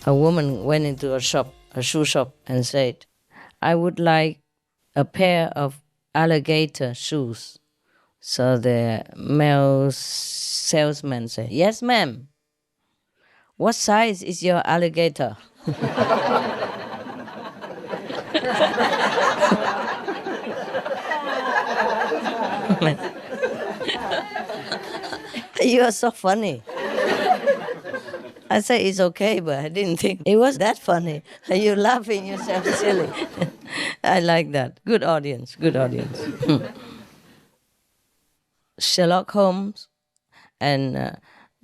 A woman went into a shoe shop, and said, I would like a pair of alligator shoes. So the male salesman said, Yes, ma'am. What size is your alligator? You are so funny. I said, it's okay, but I didn't think it was that funny. You're laughing yourself silly. I like that. Good audience, good audience. Sherlock Holmes and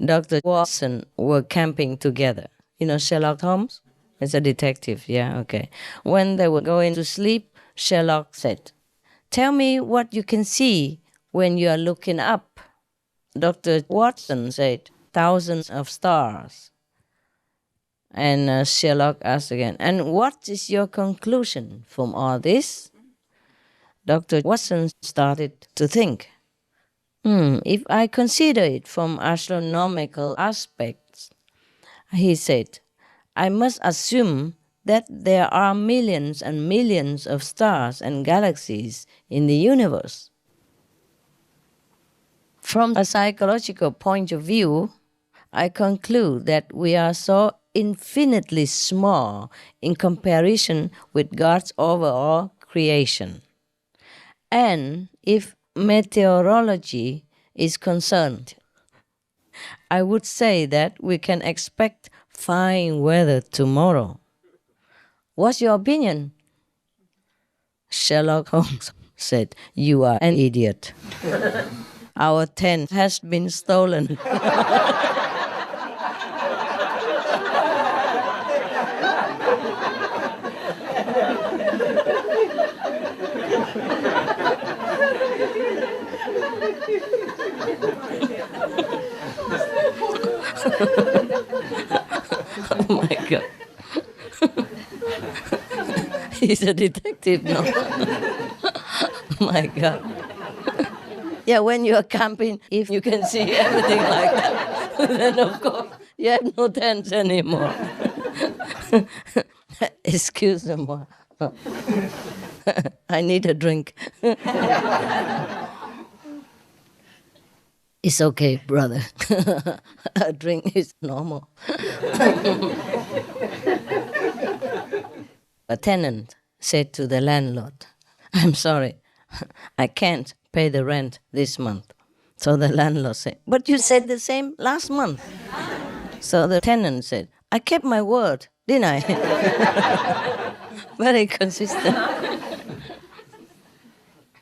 Dr. Watson were camping together. You know Sherlock Holmes? It's a detective, yeah, okay. When they were going to sleep, Sherlock said, Tell me what you can see when you are looking up. Dr. Watson said, Thousands of stars. And Sherlock asked again, And what is your conclusion from all this? Dr. Watson started to think. If I consider it from astronomical aspects, he said, I must assume that there are millions and millions of stars and galaxies in the universe. From a psychological point of view, I conclude that we are so infinitely small in comparison with God's overall creation. And if meteorology is concerned, I would say that we can expect fine weather tomorrow. What's your opinion? Sherlock Holmes said, You are an idiot. Our tent has been stolen. Oh my God. He's a detective now. My God. Yeah, when you are camping, if you can see everything like that, then of course you have no tents anymore. Excuse me. I need a drink. It's okay, brother. A drink is normal. A tenant said to the landlord, I'm sorry, I can't pay the rent this month. So the landlord said, But you said the same last month. So the tenant said, I kept my word, didn't I? Very consistent.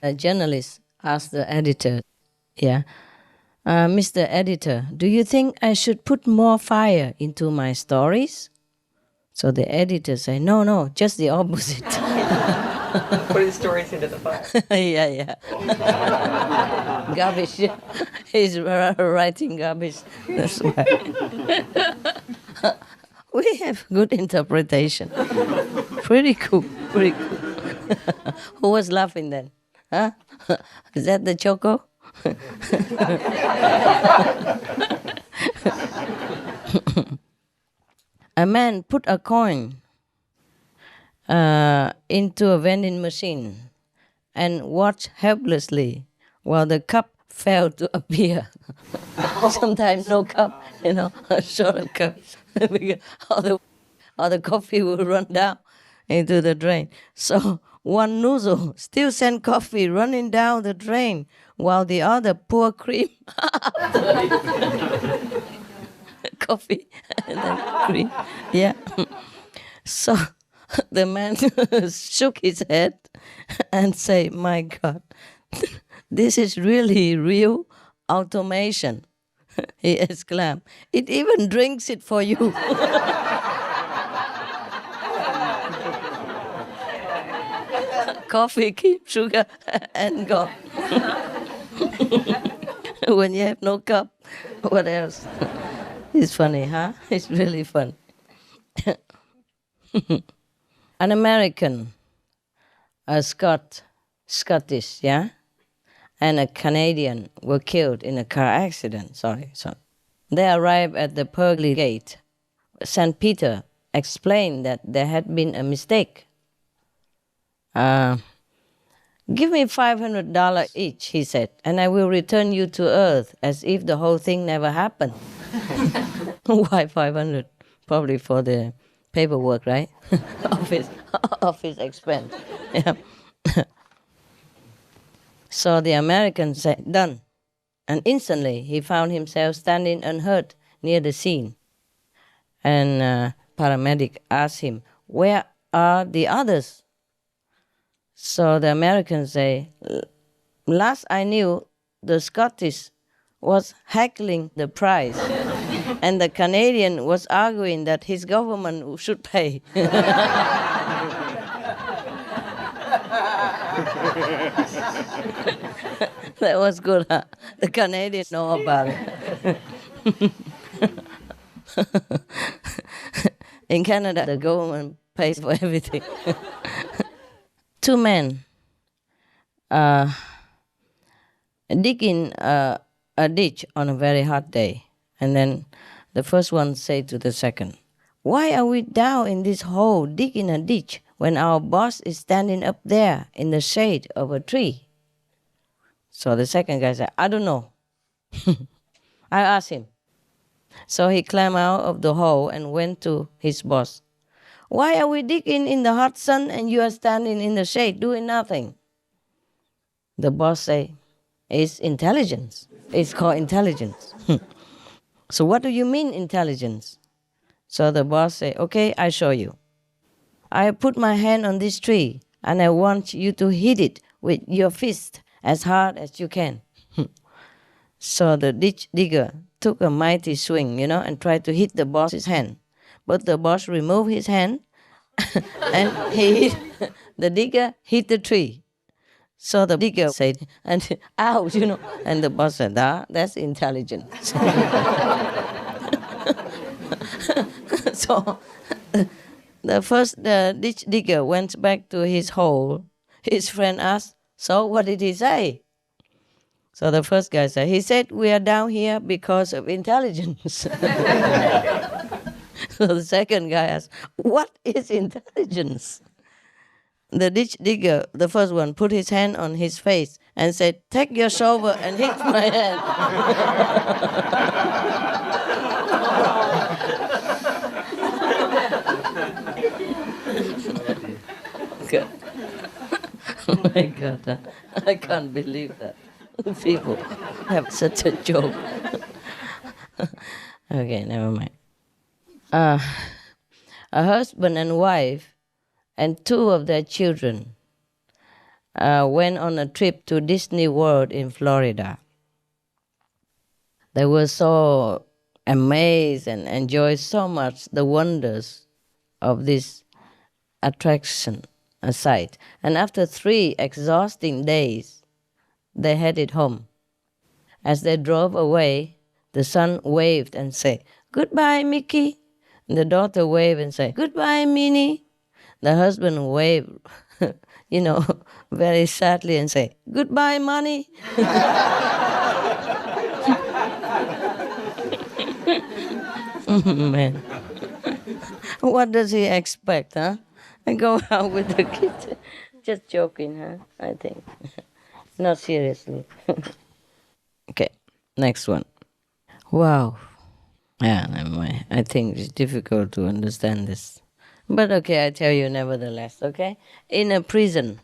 A journalist asked the editor, Mr. Editor, do you think I should put more fire into my stories? So the editor said, No, just the opposite. Putting stories into the fire. Yeah. Garbage. He's writing garbage. That's why. We have good interpretation. Pretty cool. Who was laughing then? Huh? Is that the Choco? A man put a coin into a vending machine and watched helplessly while the cup failed to appear. Sometimes no cup, a short of cups. All the coffee will run down into the drain. So one nozzle still sent coffee running down the drain while the other poured cream after coffee and then cream. Yeah. So the man shook his head and said, My God, this is really real automation. He exclaimed. It even drinks it for you. Coffee, keep sugar, and go. When you have no cup, what else? It's funny, huh? It's really fun. An American, a Scottish, and a Canadian were killed in a car accident. Sorry. They arrived at the pearly gate, St. Peter explained that there had been a mistake. Uh, Give me $500 each, he said, and I will return you to Earth as if the whole thing never happened. Why 500? Probably for the paperwork, right? office, office expense. Yeah. So the American said, done. And instantly he found himself standing unhurt near the scene. And paramedic asked him, where are the others? So the Americans say, last I knew, the Scottish was heckling the price, and the Canadian was arguing that his government should pay. That was good, huh? The Canadians know about it. In Canada, the government pays for everything. Two men digging a ditch on a very hot day. And then the first one said to the second, why are we down in this hole digging a ditch when our boss is standing up there in the shade of a tree? So the second guy said, I don't know. I asked him. So he climbed out of the hole and went to his boss. Why are we digging in the hot sun and you are standing in the shade doing nothing? The boss said, it's intelligence. It's called intelligence. So what do you mean intelligence? So the boss said, okay, I show you. I put my hand on this tree and I want you to hit it with your fist as hard as you can. So the ditch digger took a mighty swing, and tried to hit the boss's hand. But the boss removed his hand and the digger hit the tree. So the digger said, and ouch, and the boss said, that's intelligence. So the ditch digger went back to his hole. His friend asked, so what did he say? So the first guy said, he said, we are down here because of intelligence. So the second guy asked, what is intelligence? The ditch digger, the first one, put his hand on his face and said, take your shovel and hit my hand. God. Oh my God, I can't believe that. People have such a joke. Okay, never mind. A husband and wife and two of their children went on a trip to Disney World in Florida. They were so amazed and enjoyed so much the wonders of this attraction, a site. And after 3 exhausting days, they headed home. As they drove away, the son waved and said, goodbye, Mickey. And the daughter waved and said, goodbye, Minnie. The husband waved, very sadly and said, goodbye, money. Man. What does he expect, huh? And go out with the kids. Just joking, huh? I think. Not seriously. Okay, next one. Wow. Yeah, never mind. I think it's difficult to understand this. But okay, I tell you nevertheless, okay? In a prison,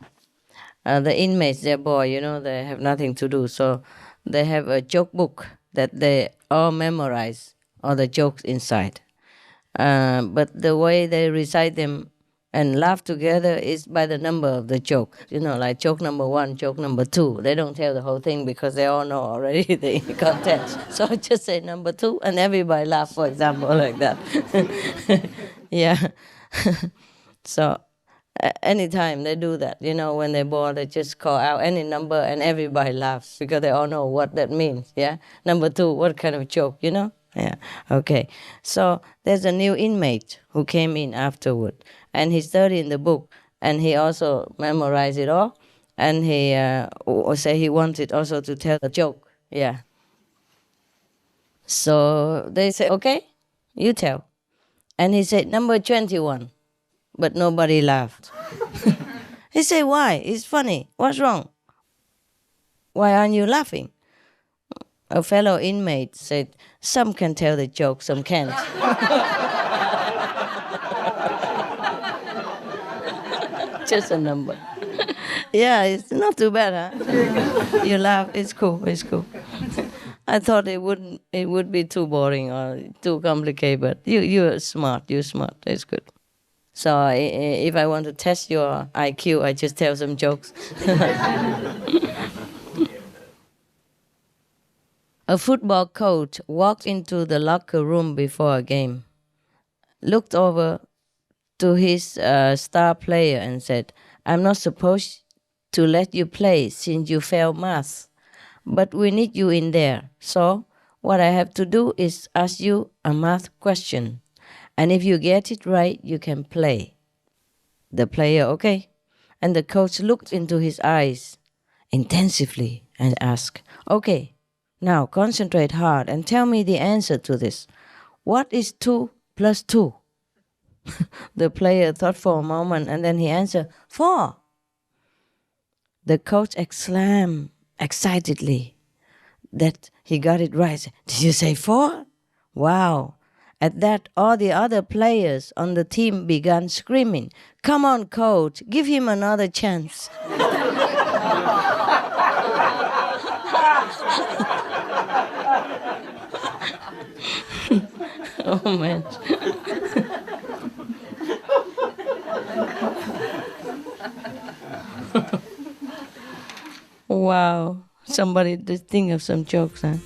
the inmates, they're bored, they have nothing to do. So they have a joke book that they all memorize, all the jokes inside. But the way they recite them and laugh together is by the number of the joke. Like joke number 1, joke number 2. They don't tell the whole thing because they all know already the content. So I just say number 2 and everybody laugh, for example, like that. Yeah. So anytime they do that, when they're bored, they just call out any number and everybody laughs because they all know what that means, yeah? Number 2, what kind of joke, Yeah, okay. So there's a new inmate who came in afterward, and he studied the book, and he also memorized it all, and he say he wanted also to tell a joke, yeah. So they say, okay, you tell. And he said, number 21. But nobody laughed. He said, why? It's funny. What's wrong? Why aren't you laughing? A fellow inmate said, some can tell the joke, some can't. Just a number. Yeah, it's not too bad, huh? You laugh, it's cool, it's cool. I thought it would be too boring or too complicated, but you're smart, it's good. So if I want to test your IQ, I just tell some jokes. A football coach walked into the locker room before a game, looked over to his star player and said, I'm not supposed to let you play since you failed math, but we need you in there. So what I have to do is ask you a math question, and if you get it right, you can play. The player, okay. And the coach looked into his eyes intensively and asked, okay, now concentrate hard and tell me the answer to this. What is 2 plus 2? The player thought for a moment and then he answered, 4. The coach exclaimed excitedly that he got it right. Did you say 4? Wow. At that, all the other players on the team began screaming, come on, coach, give him another chance. Oh, man. Wow. Somebody just think of some jokes, huh?